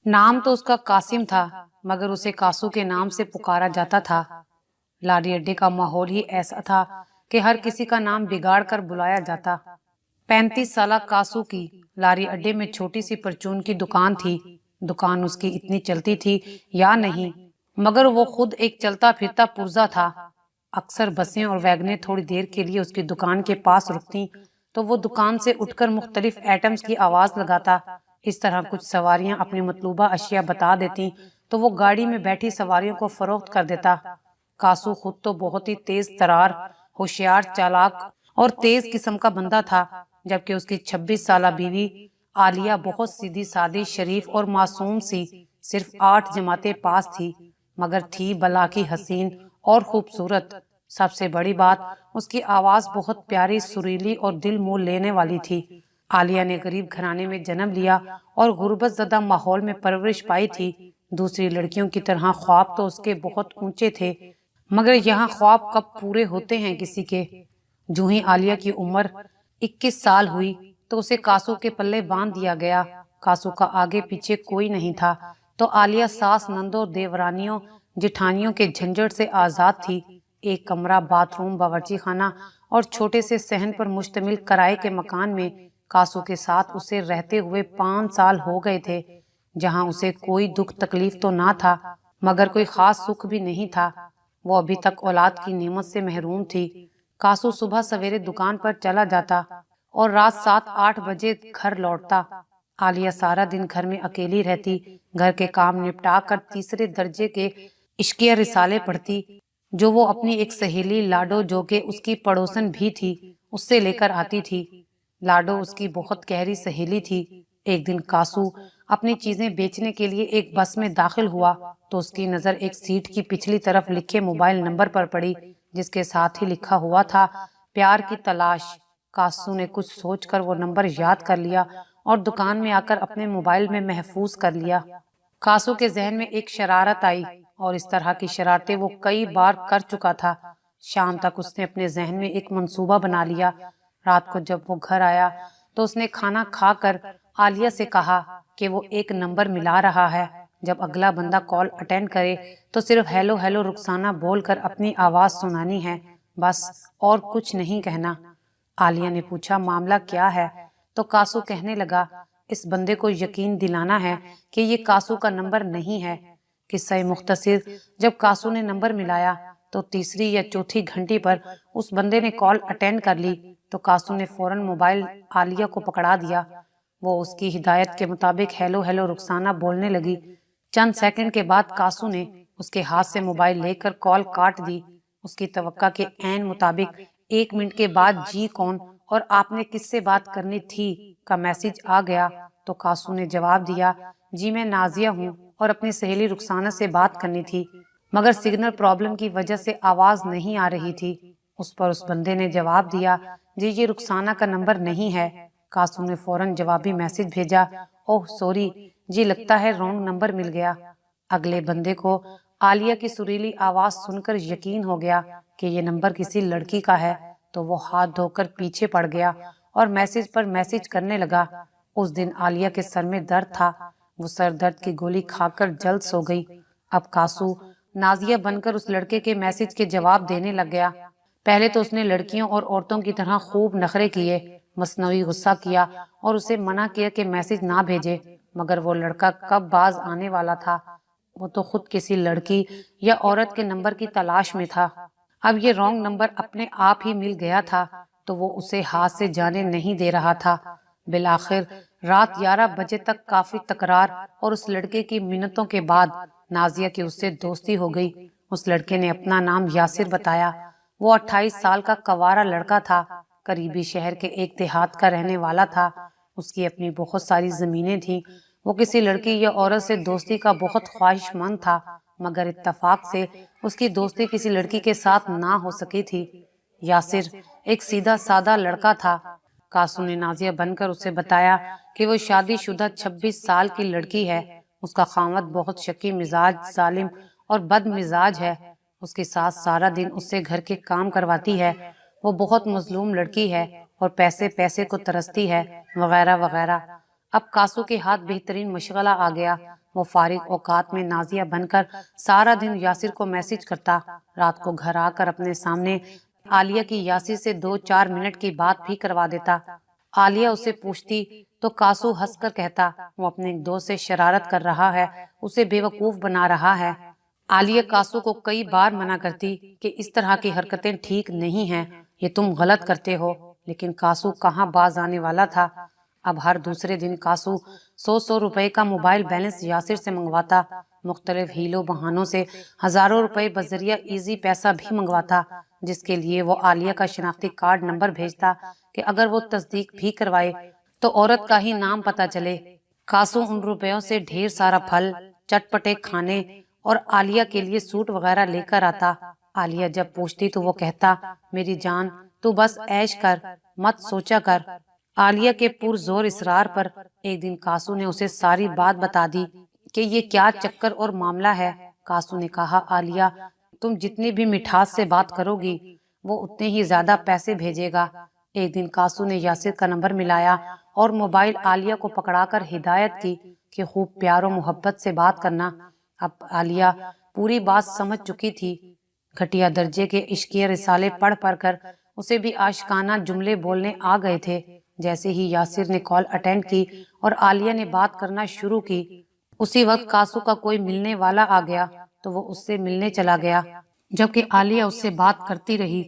نام تو اس کا قاسم تھا، مگر اسے کاسو کے نام سے پکارا جاتا تھا۔ لاری اڈے کا ماحول ہی ایسا تھا کہ ہر کسی کا نام بگاڑ کر بلایا جاتا۔ 35 سالہ کاسو کی لاری اڈے میں چھوٹی سی پرچون کی دکان تھی۔ دکان اس کی اتنی چلتی تھی یا نہیں، مگر وہ خود ایک چلتا پھرتا پرزا تھا۔ اکثر بسیں اور ویگنیں تھوڑی دیر کے لیے اس کی دکان کے پاس رکتی تو وہ دکان سے اٹھ کر مختلف ایٹمز کی آواز لگاتا۔ اس طرح کچھ سواریاں اپنی مطلوبہ اشیاء بتا دیتی تو وہ گاڑی میں بیٹھی سواریوں کو فروخت کر دیتا۔ کاسو خود تو بہت ہی تیز ترار، ہوشیار، چالاک اور تیز قسم کا بندہ تھا، جبکہ اس کی 26 سالہ بیوی عالیہ بہت سیدھی سادی، شریف اور معصوم سی، صرف 8 جماعتیں پاس تھی، مگر تھی بلا کی حسین اور خوبصورت۔ سب سے بڑی بات، اس کی آواز بہت پیاری، سریلی اور دل موہ لینے والی تھی۔ عالیہ نے غریب گھرانے میں جنم لیا اور غربت زدہ ماحول میں پرورش پائی تھی۔ دوسری لڑکیوں کی طرح خواب تو اس کے بہت اونچے تھے، مگر یہاں خواب کب پورے ہوتے ہیں کسی کے۔ جو ہی عالیہ کی عمر 21 سال ہوئی تو اسے کاسو کے پلے باندھ دیا گیا۔ کاسو کا آگے پیچھے کوئی نہیں تھا تو عالیہ ساس، نندوں، دیورانیوں، جٹھانیوں کے جھنجھٹ سے آزاد تھی۔ ایک کمرہ، باتھ روم، باورچی خانہ اور چھوٹے سے صحن پر مشتمل کرائے کے مکان میں کاسو کے ساتھ اسے رہتے ہوئے 5 سال ہو گئے تھے، جہاں اسے کوئی دکھ تکلیف تو نہ تھا، مگر کوئی خاص سکھ بھی نہیں تھا۔ وہ ابھی تک اولاد کی نعمت سے محروم تھی۔ کاسو صبح سویرے دکان پر چلا جاتا اور رات 7-8 بجے گھر لوٹتا۔ عالیہ سارا دن گھر میں اکیلی رہتی، گھر کے کام نپٹا کر تیسرے درجے کے عشقیہ رسالے پڑھتی، جو وہ اپنی ایک سہیلی لاڈو، جو کہ اس کی پڑوسن بھی تھی، اس سے لے کر آتی تھی۔ لاڈو اس کی بہت گہری سہیلی تھی۔ ایک دن کاسو اپنی چیزیں بیچنے کے لیے ایک بس میں داخل ہوا تو اس کی نظر ایک سیٹ کی پچھلی طرف لکھے موبائل نمبر پر پڑی، جس کے ساتھ ہی لکھا ہوا تھا پیار کی تلاش۔ کاسو نے کچھ سوچ کر وہ نمبر یاد کر لیا اور دکان میں آ کر اپنے موبائل میں محفوظ کر لیا۔ کاسو کے ذہن میں ایک شرارت آئی، اور اس طرح کی شرارتیں وہ کئی بار کر چکا تھا۔ شام تک اس نے اپنے ذہن میں ایک منصوبہ بنا لیا۔ رات کو جب وہ گھر آیا تو اس نے کھانا کھا کر عالیہ سے کہا کہ وہ ایک نمبر ملا رہا ہے، جب اگلا بندہ کال اٹینڈ کرے تو صرف ہیلو ہیلو رخسانہ بول کر اپنی آواز سنانی ہے، بس اور کچھ نہیں کہنا۔ عالیہ نے پوچھا معاملہ کیا ہے تو کاسو کہنے لگا اس بندے کو یقین دلانا ہے کہ یہ کاسو کا نمبر نہیں ہے۔ قصہ مختصر، جب کاسو نے نمبر ملایا تو تیسری یا چوتھی گھنٹی پر اس بندے نے کال اٹینڈ کر لی تو کاسو نے فوراً موبائل عالیہ کو پکڑا دیا۔ وہ اس کی ہدایت کے مطابق ہیلو ہیلو رخسانہ بولنے لگی۔ چند سیکنڈ کے بعد کاسو نے اس کے ہاتھ سے موبائل لے کر کال کاٹ دی۔ اس کی توقع کے عین مطابق 1 منٹ کے بعد جی کون اور آپ نے کس سے بات کرنی تھی کا میسج آ گیا تو کاسو نے جواب دیا جی میں نازیہ ہوں اور اپنی سہیلی رخسانہ سے بات کرنی تھی، مگر سگنل پرابلم کی وجہ سے آواز نہیں آ رہی تھی۔ اس پر اس بندے نے جواب دیا جی یہ رخسانہ کا نمبر نہیں ہے۔ کاسو نے فوراً جوابی میسج بھیجا اوہ سوری جی لگتا ہے رونگ نمبر مل گیا۔ اگلے بندے کو عالیہ کی سریلی آواز سن کر یقین ہو گیا کہ یہ نمبر کسی لڑکی کا ہے تو وہ ہاتھ دھو کر پیچھے پڑ گیا اور میسج پر میسج کرنے لگا۔ اس دن عالیہ کے سر میں درد تھا، وہ سر درد کی گولی کھا کر جلد سو گئی۔ اب کاسو نازیہ بن کر اس لڑکے کے میسج کے جواب دینے لگ گیا۔ پہلے تو اس نے لڑکیوں اور عورتوں کی طرح خوب نخرے کیے، مصنوعی غصہ کیا اور اسے منع کیا کہ میسج نہ بھیجے، مگر وہ لڑکا کب باز آنے والا تھا؟ وہ تو خود کسی لڑکی یا عورت کے نمبر کی تلاش میں تھا۔ اب یہ رونگ نمبر اپنے آپ ہی مل گیا تھا تو وہ اسے ہاتھ سے جانے نہیں دے رہا تھا۔ بالآخر رات 11 بجے تک کافی تکرار اور اس لڑکے کی منتوں کے بعد نازیہ کی اس سے دوستی ہو گئی۔ اس لڑکے نے اپنا نام یاسر بتایا۔ وہ 28 سال کا کنوارا لڑکا تھا، قریبی شہر کے ایک دیہات کا رہنے والا تھا۔ اس کی اپنی بہت ساری زمینیں تھیں۔ وہ کسی لڑکی یا عورت سے دوستی کا بہت خواہش مند تھا، مگر اتفاق سے اس کی دوستی کسی لڑکی کے ساتھ نہ ہو سکی تھی۔ یاسر ایک سیدھا سادہ لڑکا تھا۔ کاسو نے نازیہ بن کر اسے بتایا کہ وہ شادی شدہ 26 سال کی لڑکی ہے۔ اس کا خاوند بہت شکی مزاج، ظالم اور بد مزاج ہے۔ اس کی ساس سارا دن اس سے گھر کے کام کرواتی ہے۔ وہ بہت مظلوم لڑکی ہے اور پیسے کو ترستی ہے، وغیرہ وغیرہ۔ اب کاسو کے ہاتھ بہترین مشغلہ آ گیا وہ فارغ اوقات میں نازیہ بن کر سارا دن یاسر کو میسج کرتا، رات کو گھر آ کر اپنے سامنے عالیہ کی یاسر سے 2-4 منٹ کی بات بھی کروا دیتا۔ عالیہ اسے پوچھتی تو کاسو ہنس کر کہتا وہ اپنے دوست سے شرارت کر رہا ہے، اسے بیوقوف بنا رہا ہے۔ عالیہ کاسو کو کئی بار منع کرتی کہ اس طرح کی حرکتیں ٹھیک نہیں ہیں، یہ تم غلط کرتے ہو، لیکن کاسو کہاں باز آنے والا تھا۔ اب ہر دوسرے دن کاسو 100 روپے کا موبائل بیلنس یاسر سے منگواتا، مختلف ہیلوں بہانوں سے ہزاروں روپے بذریعہ ایزی پیسہ بھی منگواتا، جس کے لیے وہ عالیہ کا شناختی کارڈ نمبر بھیجتا کہ اگر وہ تصدیق بھی کروائے تو عورت کا ہی نام پتہ چلے۔ کاسو ان روپیوں سے ڈھیر سارا پھل، چٹپٹے کھانے اور عالیہ کے لیے سوٹ وغیرہ لے کر آتا۔ عالیہ جب پوچھتی تو وہ کہتا میری جان تو بس عیش کر، مت سوچا کر۔ عالیہ کے پرزور اصرار پر ایک دن کاسو نے اسے ساری بات بتا دی کہ یہ کیا چکر اور معاملہ ہے۔ کاسو نے کہا عالیہ تم جتنی بھی مٹھاس سے بات کرو گی وہ اتنے ہی زیادہ پیسے بھیجے گا۔ ایک دن کاسو نے یاسر کا نمبر ملایا اور موبائل عالیہ کو پکڑا کر ہدایت کی کہ خوب پیار و محبت سے بات کرنا۔ اب عالیہ پوری بات سمجھ چکی تھی۔ گھٹیا درجے کے عشقیہ رسالے پڑھ پڑھ کر اسے بھی عاشقانہ جملے بولنے آ گئے تھے۔ جیسے ہی یاسر نے کال اٹینڈ کی اور عالیہ نے بات کرنا شروع کی، اسی وقت کاسو کا کوئی ملنے والا آ گیا تو وہ اس سے ملنے چلا گیا، جبکہ عالیہ اس سے بات کرتی رہی۔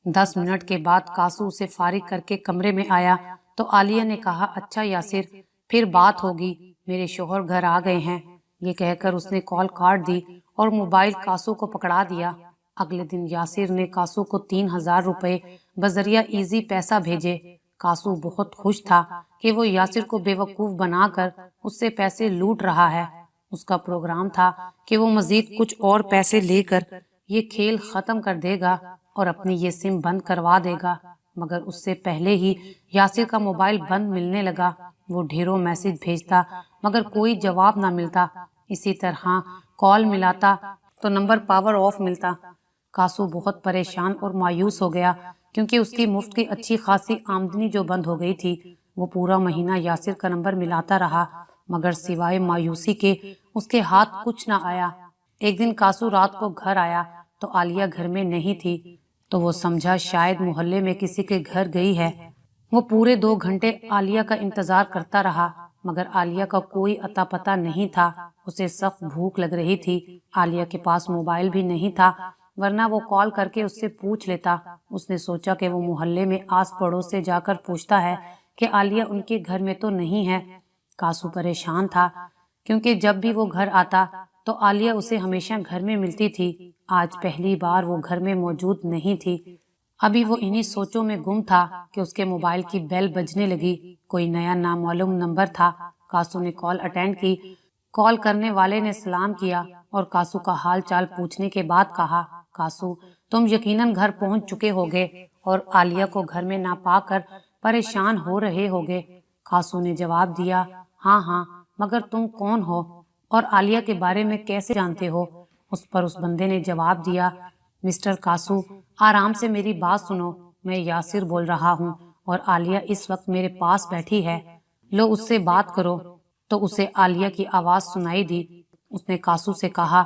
10 منٹ کے بعد کاسو اسے فارغ کر کے کمرے میں آیا تو عالیہ نے کہا اچھا یاسر پھر بات ہوگی، میرے شوہر گھر آ گئے ہیں۔ یہ کہہ کر اس نے کال کاٹ دی اور موبائل کاسو کو پکڑا دیا۔ اگلے دن یاسر نے کاسو کو 3000 روپے بذریعہ ایزی پیسہ بھیجے۔ کاسو بہت خوش تھا کہ وہ یاسر کو بیوقوف بنا کر اس سے پیسے لوٹ رہا ہے۔ اس کا پروگرام تھا کہ وہ مزید کچھ اور پیسے لے کر یہ کھیل ختم کر دے گا اور اپنی یہ سم بند کروا دے گا، مگر اس سے پہلے ہی یاسر کا موبائل بند ملنے لگا۔ وہ ڈھیروں میسج بھیجتا مگر کوئی جواب نہ ملتا، اسی طرح کال ملاتا تو نمبر پاور آف ملتا۔ کاسو بہت پریشان اور مایوس ہو گیا کیونکہ اس کی مفت کی اچھی خاصی آمدنی جو بند ہو گئی تھی۔ وہ پورا مہینہ یاسر کا نمبر ملاتا رہا مگر سوائے مایوسی کے اس کے ہاتھ کچھ نہ آیا۔ ایک دن کاسو رات کو گھر آیا تو عالیہ گھر میں نہیں تھی تو وہ سمجھا شاید محلے میں کسی کے گھر گئی ہے۔ وہ پورے 2 گھنٹے عالیہ کا انتظار کرتا رہا مگر عالیہ کا کوئی اتا پتہ نہیں تھا۔ اسے سخت بھوک لگ رہی تھی۔ عالیہ کے پاس موبائل بھی نہیں تھا ورنہ وہ کال کر کے اس سے پوچھ لیتا۔ اس نے سوچا کہ وہ محلے میں آس پڑوس سے جا کر پوچھتا ہے کہ عالیہ ان کے گھر میں تو نہیں ہے۔ کاسو پریشان تھا کیونکہ جب بھی وہ گھر آتا تو عالیہ اسے ہمیشہ گھر میں ملتی تھی۔ آج پہلی بار وہ گھر میں موجود نہیں تھی۔ ابھی وہ انہی سوچوں میں گم تھا کہ اس کے موبائل کی بیل بجنے لگی۔ کوئی نیا نامعلوم نمبر تھا۔ کاسو نے کال اٹینڈ کی۔ کال کرنے والے نے سلام کیا اور کاسو کا حال چال پوچھنے کے بعد کہا کاسو تم یقیناً گھر پہنچ چکے ہوگے اور عالیہ کو گھر میں نہ پا کر پریشان ہو رہے ہوگے۔ کاسو نے جواب دیا ہاں مگر تم کون ہو اور عالیہ کے بارے میں کیسے جانتے ہو؟ اس پر اس بندے نے جواب دیا مسٹر کاسو آرام سے میری بات سنو، میں یاسر بول رہا ہوں اور عالیہ اس وقت میرے پاس بیٹھی ہے، لو اس سے بات کرو۔ تو اسے عالیہ کی آواز سنائی دی۔ اس نے کاسو سے کہا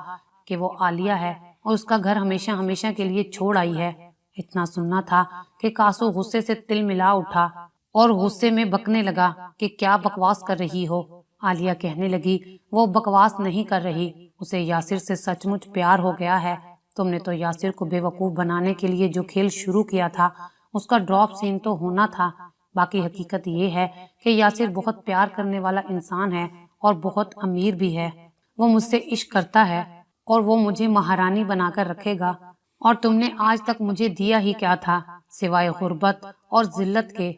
کہ وہ عالیہ ہے اور اس کا گھر ہمیشہ کے لیے چھوڑ آئی ہے۔ اتنا سننا تھا کہ کاسو غصے سے تل ملا اٹھا اور غصے میں بکنے لگا کہ کیا بکواس کر رہی ہو۔ عالیہ کہنے لگی وہ بکواس نہیں کر رہی، اسے یاسر سے سچ مچ پیار ہو گیا ہے۔ تم نے تو یاسر کو بیوقوف بنانے کے لیے جو کھیل شروع کیا تھا اس کا ڈراپ سین تو ہونا تھا، باقی حقیقت یہ ہے کہ یاسر بہت پیار کرنے والا انسان ہے اور بہت امیر بھی ہے۔ وہ مجھ سے عشق کرتا ہے اور وہ مجھے مہارانی بنا کر رکھے گا، اور تم نے آج تک مجھے دیا ہی کیا تھا سوائے غربت اور ذلت کے۔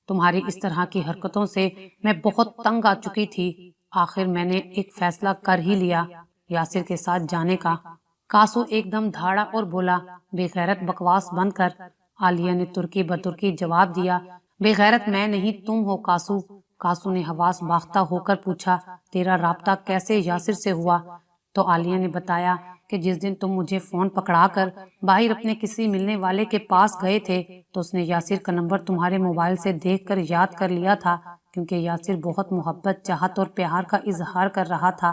تمہاری اس طرح کی حرکتوں سے میں بہت تنگ آ چکی تھی۔ آخر میں نے ایک فیصلہ کر ہی لیا یاسر کے ساتھ جانے کا۔ کاسو ایک دم دھاڑا اور بولا بے غیرت بکواس بند کر۔ عالیہ نے ترکی بترکی جواب دیا بے غیرت میں نہیں تم ہو کاسو۔ کاسو نے حواس باختہ ہو کر پوچھا تیرا رابطہ کیسے یاسر سے ہوا؟ تو عالیہ نے بتایا کہ جس دن تم مجھے فون پکڑا کر باہر اپنے کسی ملنے والے کے پاس گئے تھے تو اس نے یاسر کا نمبر تمہارے موبائل سے دیکھ کر یاد کر لیا تھا، کیونکہ یاسر بہت محبت چاہت اور پیار کا اظہار کر رہا تھا